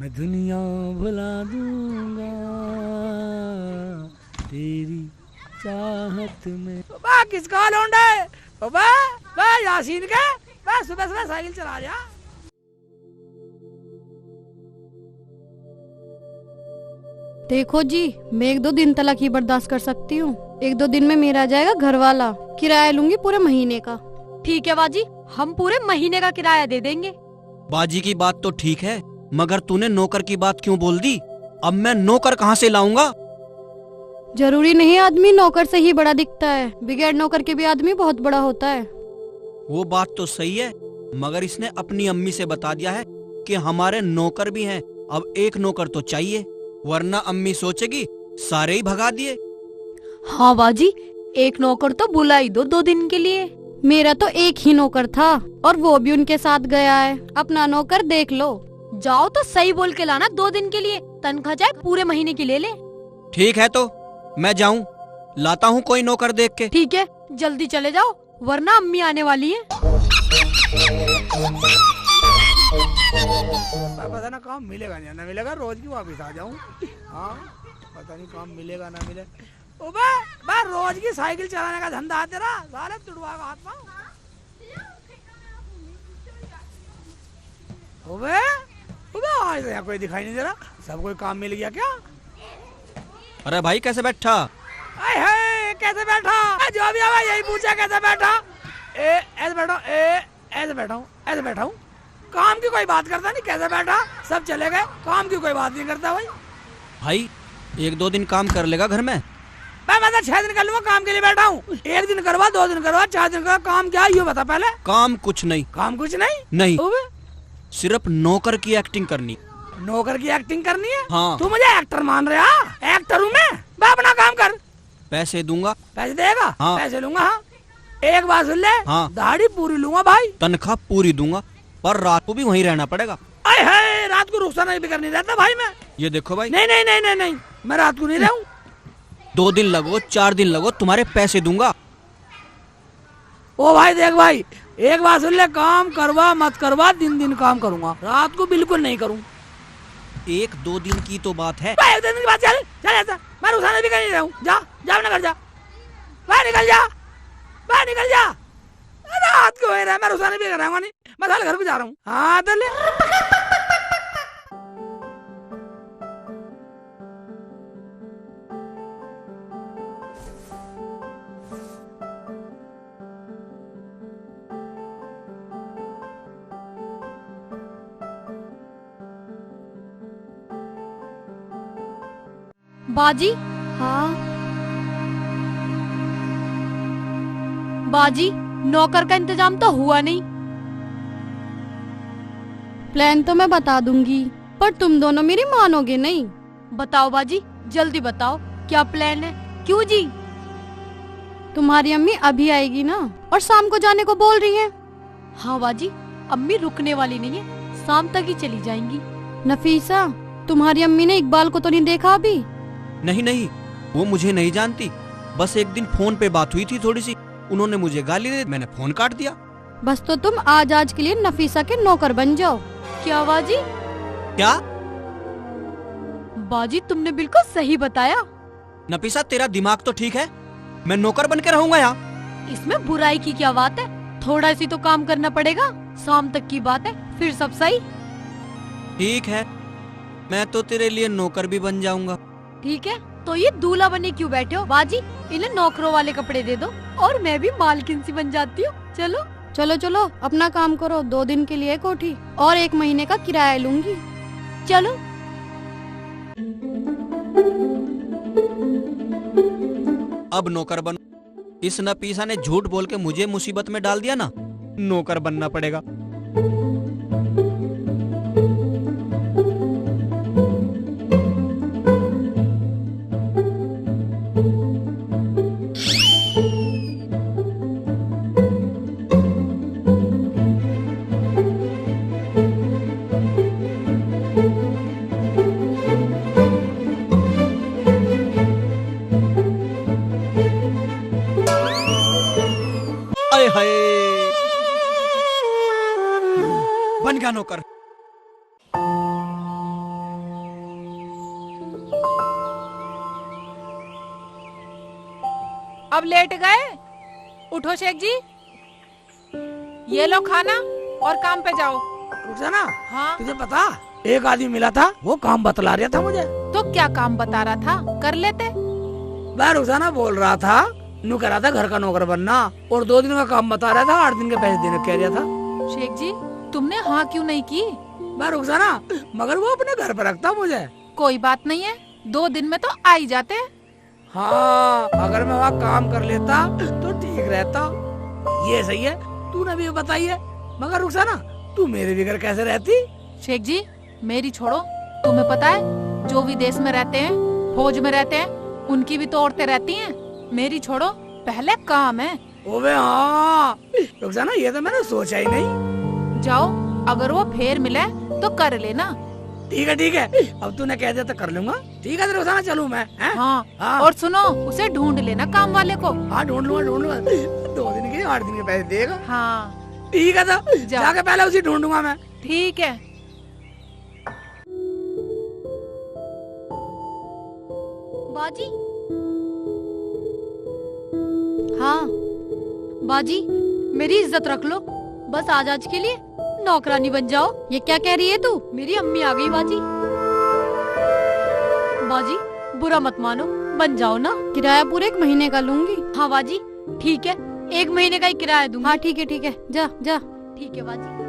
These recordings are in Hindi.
मैं दुनिया भुला दूंगा तेरी चाहत में। बा किसका लौंडा है? बा यासीन का बा सुबह सुबह साइकिल चला जा। देखो जी, मैं 1-2 दिन तलाक ही बर्दाश्त कर सकती हूँ। 1-2 दिन में मेरा जाएगा घर वाला, किराया लूंगी पूरे महीने का। ठीक है बाजी, हम पूरे महीने का किराया दे देंगे। बाजी की बात तो ठीक है, मगर तूने नौकर की बात क्यों बोल दी? अब मैं नौकर कहाँ से लाऊंगा? जरूरी नहीं आदमी नौकर से ही बड़ा दिखता है, बगैर नौकर के भी आदमी बहुत बड़ा होता है। वो बात तो सही है, मगर इसने अपनी अम्मी से बता दिया है कि हमारे नौकर भी हैं। अब एक नौकर तो चाहिए, वरना अम्मी सोचेगी सारे ही भगा दिए। हाँ बाजी, एक नौकर तो बुला ही दो 2 दिन के लिए। मेरा तो एक ही नौकर था और वो भी उनके साथ गया है। अपना नौकर देख लो। जाओ तो सही बोल के लाना 2 दिन के लिए, तनख्वाह चाहे पूरे महीने की ले ले। ठीक है तो मैं जाऊं, लाता हूँ कोई नौकर देख के। ठीक है, जल्दी चले जाओ वरना अम्मी आने वाली है। पता ना काम मिलेगा ना मिलेगा, रोज की वापिस आ जाऊं। हाँ पता नहीं काम मिलेगा ना मिले। बा रोज की साइकिल चलाने का धंधा है तेरा, साले तुड़वा का हाथ पाँव। आज तो यहाँ कोई दिखाई नहीं दे रहा, सब कोई काम मिल गया क्या? अरे भाई कैसे बैठा? कैसे बैठा? जो भी आवा यही पूछा कैसे बैठा? ऐसे बैठा, ऐसे बैठा हूँ, ऐसे बैठा हूँ। काम की कोई बात करता नहीं, कैसे बैठा? सब चले गए, काम की कोई बात नहीं करता भाई। भाई 1-2 दिन काम कर लेगा घर में? मैं तो 6 दिन कर लूंगा, काम के लिए बैठा हूँ। 1 दिन करवा, 2 दिन करवा, 4 दिन करवा, काम क्या है ये बता पहले। काम कुछ नहीं। काम कुछ नहीं? नहीं, सिर्फ नौकर की एक्टिंग करनी। नौकर की एक्टिंग करनी है? हाँ। तू मुझे एक्टर मान रहा? एक्टर हूँ मैं? अपना काम कर। पैसे दूंगा। पैसे देगा? हाँ। पैसे लूंगा। हाँ एक बात सुन ले, हाँ। दाढ़ी पूरी लूंगा भाई। तनख्वाह पूरी दूंगा, पर रात को भी वहीं रहना पड़ेगा। अरे रात को रुखसाना भी करनी रहता भाई मैं। ये देखो भाई। नहीं नहीं नहीं नहीं नहीं, मैं रात को नहीं रहूं। 2 दिन लगो 4 दिन लगो, तुम्हारे पैसे दूंगा। ओ भाई देख भाई, एक बात सुन ले, काम करवा मत करवा, दिन काम करूंगा, रात को बिल्कुल नहीं करूँ। 1-2 दिन की तो बात है। 1 दिन की बात, चल चल ऐसा, मैं रुखसाना भी कर नहीं रहूं। जा जा अपना घर जा, बाहर निकल जा, बाहर निकल जा। रात को है, मैं रुखसाना भी कर रहा हूँ, नहीं मैं साले घर को जा रहा हूँ। हाँ तो ले। बाजी, हाँ बाजी, नौकर का इंतजाम तो हुआ नहीं। प्लान तो मैं बता दूंगी, पर तुम दोनों मेरी मानोगे नहीं। बताओ बाजी, जल्दी बताओ क्या प्लान है? क्यों जी? तुम्हारी अम्मी अभी आएगी ना, और शाम को जाने को बोल रही है। हाँ बाजी, अम्मी रुकने वाली नहीं है, शाम तक ही चली जाएंगी। नफीसा, तुम्हारी अम्मी ने इकबाल को तो नहीं देखा अभी? नहीं नहीं, वो मुझे नहीं जानती, बस एक दिन फोन पे बात हुई थी थोड़ी सी, उन्होंने मुझे गाली दी, मैंने फोन काट दिया। बस तो तुम आज के लिए नफीसा के नौकर बन जाओ। क्या बाजी? क्या? बाजी तुमने बिल्कुल सही बताया। नफीसा तेरा दिमाग तो ठीक है, मैं नौकर बन के रहूंगा यहाँ? इसमें बुराई की क्या बात है? थोड़ा सी तो काम करना पड़ेगा, शाम तक की बात है, फिर सब सही। ठीक है, मैं तो तेरे लिए नौकर भी बन जाऊंगा। ठीक है, तो ये दूल्हा बने क्यों बैठे हो? बाजी इन्हें नौकरों वाले कपड़े दे दो और मैं भी मालकिन सी बन जाती हूँ। चलो चलो चलो अपना काम करो। 2 दिन के लिए कोठी और 1 महीने का किराया लूंगी। चलो। अब नौकर बनो। इस नफीसा ने झूठ बोल के मुझे मुसीबत में डाल दिया ना, नौकर बनना पड़ेगा। अब लेट गए? उठो शेख जी, ये लो खाना और काम पे जाओ। रुखसाना, हाँ, तुझे पता एक आदमी मिला था, वो काम बतला रहा था मुझे। तो क्या काम बता रहा था, कर लेते। मैं रुखसाना बोल रहा था, नू कह रहा था घर का नौकर बनना, और 2 दिन का काम बता रहा था, 8 दिन के पैसे देने कह रहा था। शेख जी, तुमने हाँ क्यों नहीं की? मैं रुखसाना, मगर वो अपने घर पर रखता मुझे। कोई बात नहीं है, 2 दिन में तो आ ही जाते। हाँ, अगर मैं वहाँ काम कर लेता तो ठीक रहता। ये सही है, तूने भी बताई है। मगर रुखसाना, तू मेरे भी घर कैसे रहती? शेख जी, मेरी छोड़ो, तुम्हें पता है जो विदेश में रहते हैं, फौज में रहते हैं, उनकी भी तो औरतें रहती हैं। मेरी छोड़ो, पहले काम है। ओबे हाँ, रुखसाना ये तो मैंने सोचा ही नहीं। जाओ, अगर वो फेर मिले तो कर लेना। ठीक है, अब तूने कह दिया तो कर लूंगा। ठीक है रुखसाना, चलूं मैं? हाँ, हाँ। और सुनो, उसे ढूंढ लेना काम वाले को। हाँ, ढूंढ लूंगा। 2 दिन के 8 दिन के पैसे देगा। हाँ, ठीक है, तो जाके पहले उसे ढूंढूंगा मैं। ठीक है। बाजी, हाँ बाजी, मेरी इज्जत रख लो, बस आज के लिए नौकरानी बन जाओ। ये क्या कह रही है तू? मेरी अम्मी आ गई बाजी। बाजी, बुरा मत मानो, बन जाओ ना। किराया पूरे 1 महीने का लूंगी। हाँ बाजी, ठीक है, 1 महीने का ही किराया दूंगी। हाँ ठीक है, जा जा। ठीक है बाजी।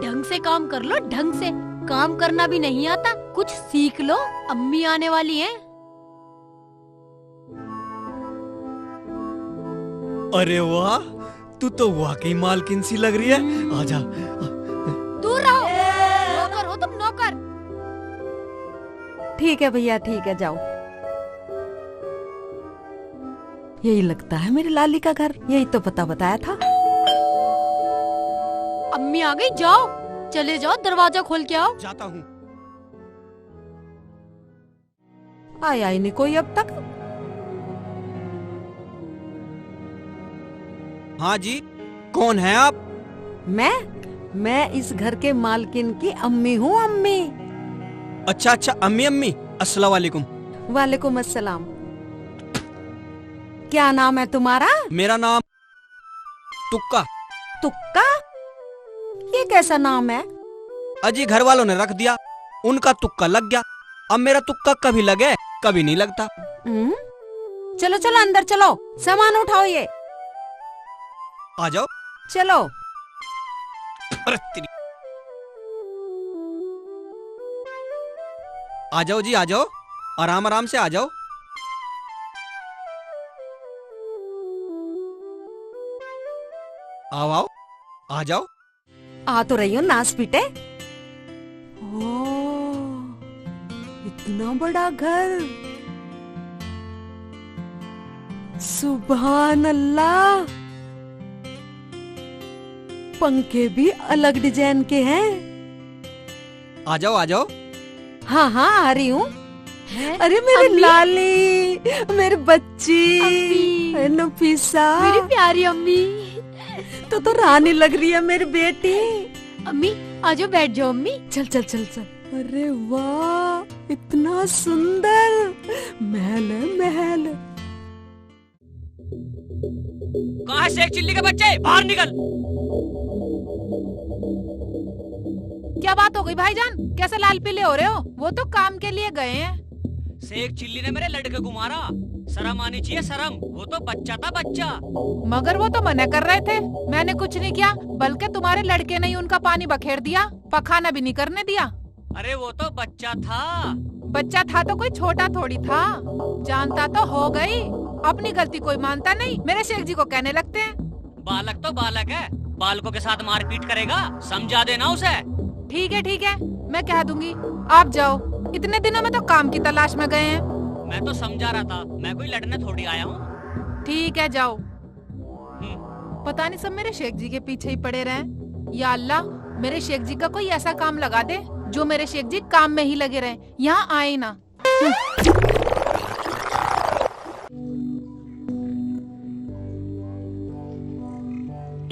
ढंग से काम कर लो, ढंग से। काम करना भी नहीं आता, कुछ सीख लो, अम्मी आने वाली हैं। अरे वाह, तू तो वाकई मालकिन सी लग रही है। आजा। दूर रहो, नौकर हो तुम, नौकर। ठीक है भैया, ठीक है, जाओ। यही लगता है मेरी लाली का घर, यही तो पता बताया था। अम्मी आ गई, जाओ, चले जाओ, दरवाजा खोल के आओ। जाता हूँ। आया ही नहीं कोई अब तक। हाँ जी, कौन है आप? मैं इस घर के मालकिन की अम्मी हूँ, अम्मी। अच्छा, अम्मी, अस्सलाम वालेकुम। वालेकुम अस्सलाम। क्या नाम है तुम्हारा? मेरा नाम तुक्का। तुक्का? ये कैसा नाम है? अजी घर वालों ने रख दिया, उनका तुक्का लग गया। अब मेरा तुक्का कभी लगे कभी नहीं लगता। चलो चलो अंदर चलो, सामान उठाओ ये। आ जाओ। चलो। अरे तेरी। आ जाओ जी, आ जाओ, आराम आराम से आ जाओ। आओ, आ जाओ। आ तो रही हो नास पीटे। इतना बड़ा घर, सुभान अल्लाह। पंखे भी अलग डिजाइन के हैं। आ जाओ। हाँ आ रही हूँ। अरे मेरी लाली, मेरी बच्ची, नफीसा, मेरी प्यारी अम्मी। तो रानी लग रही है मेरी बेटी। अम्मी आ जाओ, बैठ जाओ अम्मी। चल। अरे वाह, इतना सुंदर महल है, महल। कहाँ है शेख चिल्ली के बच्चे? बाहर निकल। क्या बात हो गई भाईजान, कैसे लाल पीले हो रहे हो? वो तो काम के लिए गए हैं। शेख चिल्ली ने मेरे लड़के को मारा, शर्म आनी चाहिए, शर्म। वो तो बच्चा था, बच्चा। मगर वो तो मना कर रहे थे। मैंने कुछ नहीं किया, बल्कि तुम्हारे लड़के ने ही उनका पानी बखेर दिया, पखाना भी नहीं करने दिया। अरे वो तो बच्चा था। बच्चा था तो कोई छोटा थोड़ी था। जानता तो हो गई, अपनी गलती कोई मानता नहीं, मेरे शेख जी को कहने लगते हैं। बालक तो बालक है, बालकों के साथ मारपीट करेगा, समझा देना उसे। ठीक है, मैं कह दूंगी। आप जाओ, इतने दिनों में तो काम की तलाश में गए हैं। मैं तो समझा रहा था, मैं कोई लड़ने थोड़ी आया हूँ। ठीक है, जाओ। पता नहीं सब मेरे शेख जी के पीछे ही पड़े रहे। या अल्लाह, मेरे शेख जी का कोई ऐसा काम लगा दे जो मेरे शेख जी काम में ही लगे रहे, यहाँ आए ना।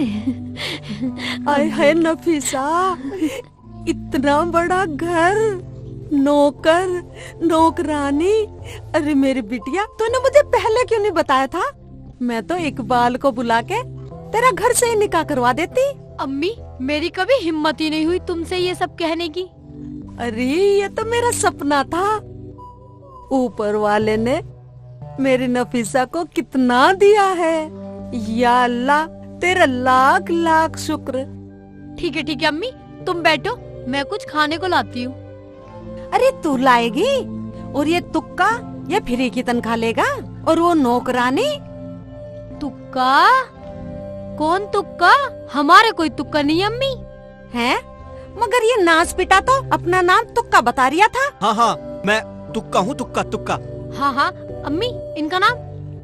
आय है नफीसा, इतना बड़ा घर, नौकर नौकरानी। अरे मेरी बिटिया, तूने मुझे पहले क्यों नहीं बताया था? मैं तो इकबाल को बुला के तेरा घर से ही निकाह करवा देती। अम्मी, मेरी कभी हिम्मत ही नहीं हुई तुमसे ये सब कहने की। अरे ये तो मेरा सपना था। ऊपर वाले ने मेरी नफीसा को कितना दिया है। या अल्लाह, तेरा लाख लाख शुक्र। ठीक है अम्मी, तुम बैठो, मैं कुछ खाने को लाती हूँ। अरे तू लाएगी? और ये तुक्का, ये फ्री की तनख्वाह लेगा? और वो नौकरानी? तुक्का? कौन तुक्का? हमारे कोई तुक्का नहीं अम्मी। है? मगर ये नाच पिटा तो अपना नाम तुक्का बता रिया था। हाँ, मैं तुक्का हूँ, तुक्का। हाँ अम्मी,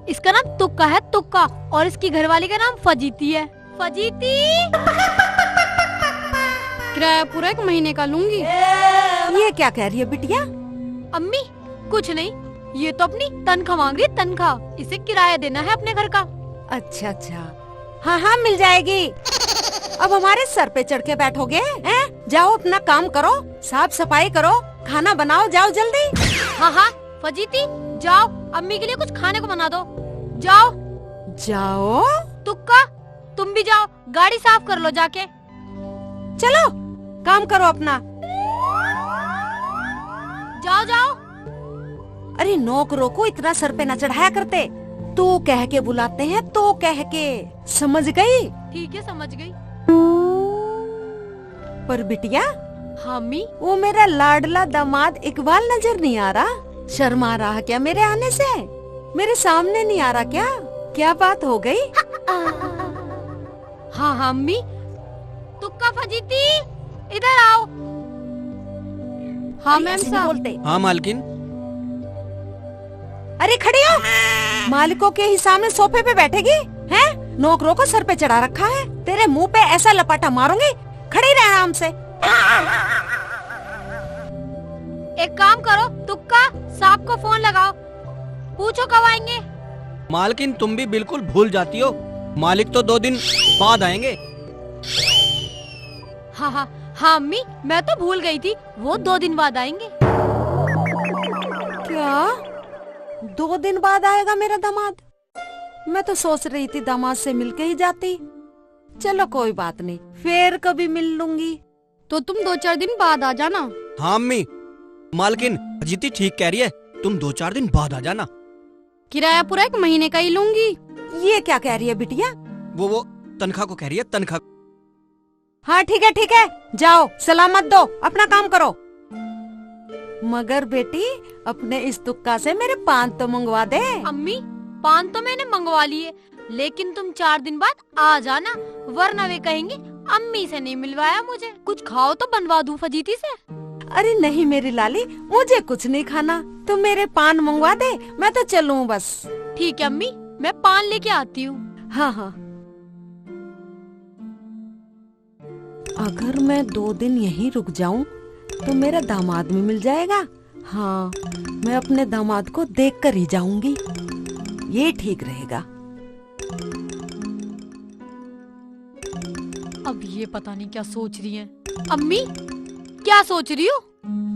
इसका नाम तुक्का है, तुक्का। और इसकी घरवाली का नाम फजीती है। फजीती। किराया पूरा 1 महीने का लूंगी। ये क्या कह रही है बिटिया? अम्मी कुछ नहीं, ये तो अपनी तनख्वाह मांग रही है, तनख्वाह। इसे किराया देना है अपने घर का। अच्छा, हाँ मिल जाएगी। अब हमारे सर पे चढ़ के बैठोगे? जाओ अपना काम करो, साफ सफाई करो, खाना बनाओ, जाओ जल्दी। हाँ फजीती, जाओ अम्मी के लिए कुछ खाने को बना दो। जाओ। तुक्का, तुम भी जाओ, गाड़ी साफ कर लो जाके। चलो काम करो अपना। जाओ। अरे नौकरों को इतना सर पे न चढ़ाया करते। तू कह के बुलाते हैं, तो कह के, समझ गई? ठीक है, समझ गई। पर बिटिया, हाँ अम्मी, वो मेरा लाडला दामाद इकबाल नजर नहीं आ रहा? शर्मा रहा क्या मेरे आने से? मेरे सामने नहीं आ रहा क्या? क्या बात हो गई? हाँ अम्मी। तुक्का, फजीती, इधर आओ। हाँ अरे मैम ऐसे नहीं साहब। बोलते। हाँ मालकिन। अरे खड़ी हो। मालिकों के ही सामने सोफे पे बैठेगी हैं? नौकरों को सर पे चढ़ा रखा है। तेरे मुंह पे ऐसा लपाटा मारूंगी, खड़ी रह आराम से। एक काम करो, तुक्का, साहब को फोन लगाओ, पूछो कब आएंगे। मालकिन तुम भी बिल्कुल भूल जाती हो, मालिक तो 2 दिन बाद आएंगे। हाँ अम्मी, मैं तो भूल गई थी, वो 2 दिन बाद आएंगे। क्या 2 दिन बाद आएगा मेरा दामाद? मैं तो सोच रही थी दामाद से मिलके ही जाती। चलो कोई बात नहीं, फिर कभी मिल लूंगी। तो तुम 2-4 दिन बाद आ जाना। हाँ अम्मी, मालकिन अजीती ठीक कह रही है, तुम 2-4 दिन बाद आ जाना। किराया पूरा 1 महीने का ही लूंगी। ये क्या कह रही है बिटिया? वो तनख्वाह को कह रही है, तनख्वाह। हाँ ठीक है, जाओ, सलामत दो, अपना काम करो। मगर बेटी, अपने इस तुक्का से मेरे पान तो मंगवा दे। अम्मी, पान तो मैंने मंगवा लिए, लेकिन तुम 4 दिन बाद आ जाना, वरना वे कहेंगे अम्मी से नहीं मिलवाया मुझे। कुछ खाओ तो बनवा दूं फजीती से। अरे नहीं मेरी लाली, मुझे कुछ नहीं खाना, तुम मेरे पान मंगवा दे, मैं तो चलूं बस। ठीक है अम्मी, मैं पान लेके आती हूँ। हाँ। अगर मैं 2 दिन यहीं रुक जाऊं तो मेरा दामाद भी मिल जाएगा। हाँ, मैं अपने दामाद को देख कर ही जाऊंगी, ये ठीक रहेगा। अब ये पता नहीं क्या सोच रही हैं। अम्मी, क्या सोच रही हो?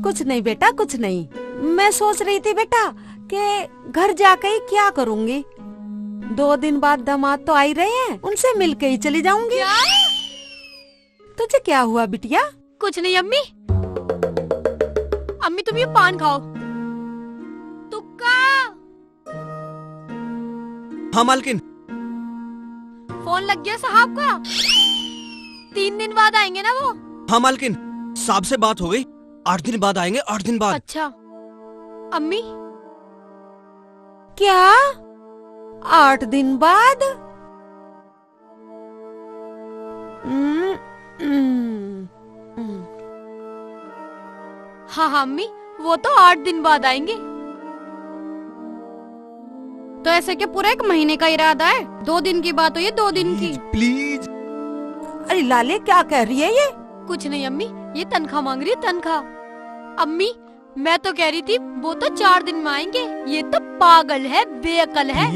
कुछ नहीं बेटा, कुछ नहीं। मैं सोच रही थी बेटा कि घर जाकर ही क्या करूंगी। 2 दिन बाद दामाद तो आ ही रहे हैं, उनसे मिलके ही चली जाऊंगी। क्या? तुझे क्या हुआ बिटिया? कुछ नहीं अम्मी। अम्मी तुम ये पान खाओ। तुक्का, हाँ मालकिन। फोन लग गया साहब का। 3 दिन बाद आएंगे ना वो? हाँ मालकिन, साहब से बात हो गई, 8 दिन बाद आएंगे, 8 दिन बाद। अच्छा अम्मी, क्या 8 दिन बाद? हाँ अम्मी, वो तो 8 दिन बाद आएंगे। तो ऐसे क्या पूरा 1 महीने का इरादा है? 2 दिन की बात हो ये, 2 दिन की। प्लीज। अरे लाले क्या कह रही है ये? कुछ नहीं अम्मी, ये तनख्वाह मांग रही है, तनख्वाह। अम्मी, मैं तो कह रही थी वो तो 4 दिन में आएंगे। ये तो पागल है, बेअकल है।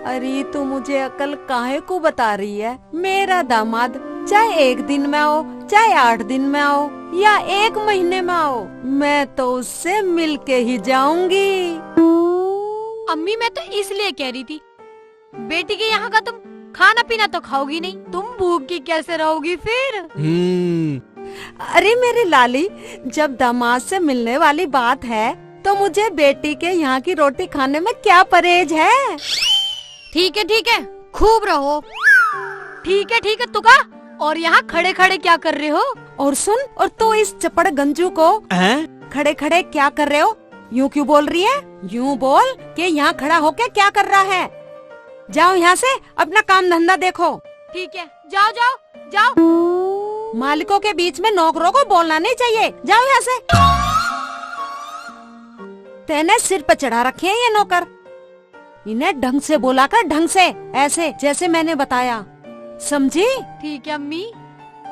अरे तू मुझे अकल काहे को बता रही है? मेरा दामाद चाहे 1 दिन में आओ, चाहे 8 दिन में आओ या 1 महीने में आओ, मैं तो उससे मिलके ही जाऊंगी। अम्मी मैं तो इसलिए कह रही थी, बेटी के यहाँ का तुम खाना पीना तो खाओगी नहीं, तुम भूखी कैसे रहोगी फिर? अरे मेरी लाली, जब दामाद से मिलने वाली बात है तो मुझे बेटी के यहाँ की रोटी खाने में क्या परहेज है? ठीक है, खूब रहो। ठीक है तुका, और यहाँ खड़े खड़े क्या कर रहे हो? और सुन, और तू इस चपड़ गंजू को खड़े खड़े क्या कर रहे हो यूँ क्यों बोल रही है? यूँ बोल कि यहाँ खड़ा होके क्या कर रहा है? जाओ यहाँ से, अपना काम धंधा देखो। ठीक है, जाओ। मालिकों के बीच में नौकरों को बोलना नहीं चाहिए, जाओ यहाँ से। तेने सिर पे चढ़ा रखे हैं ये नौकर, इन्हें ढंग से बोला कर, ढंग से, ऐसे जैसे मैंने बताया, समझी? ठीक है अम्मी।